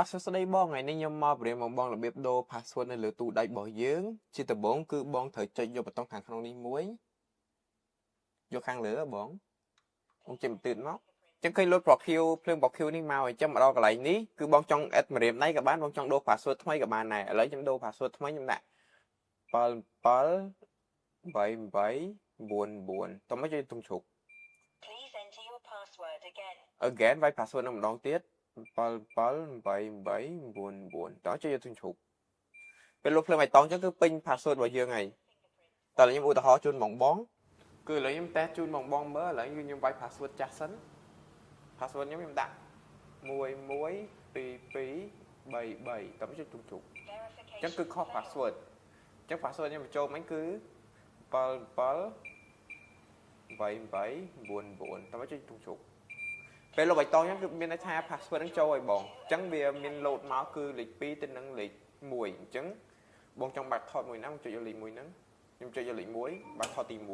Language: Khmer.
password ស្ដីបងថ្ងៃនេះខ្ញុំមកប្រៀបមកបងរបៀបដូរ password នៅលើទូដៃរបស់យើងជាដំបូងគឺបងត្រូវចុចយកប៊ូតុងខាងក្នុងនេះមួយយកខាងលើបងចេញបន្ទាត់មកចឹងឃើញ load profile ភ្លើង profile នេះមកអញ្ចឹងមកដល់កន្លែងនេះគឺបងចង់ add ម្រាមដៃក៏បានបងចង់ដូរ password ថ្មីក៏បានដែរឥឡូវខ្ញុំដូរ password ថ្មីខ្ញុំដាក់778899តោះមកជួយទុំជ្រុក Please enter your password again វាយ password នឹងម្ដងទៀត778899តោះជួយយកទុំជ្រុកពេលលុបភ្លើងបៃតងចឹងគឺពេញ password របស់យើងហើយតើខ្ញុំឧទាហរណ៍ជូនបងគឺឥឡូវខ្ញុំតេស្តជូនបងមើលឥឡូវខ្ញុំវាយ password ចាស់សិន password ខ្ញុំដាក់112233តើមកចុចទុំជ្រុកចឹងគឺខុស password ចឹង password ខ្ញុំបញ្ចូលមិញគឺ778899តើមកចុចទុំជ្រុកពេលលុបបៃតងចឹងគឺមានន័យថា password នឹងចូលឲ្យបងចឹងវាមាន load មកគឺលេខ2ទៅនឹងលេខ1អញ្ចឹងបងចង់បាត់ថតមួយណាបងចុចយកលេខ1ហ្នឹងខ្ញុំចុចយកលេខ1បាត់ថតទី1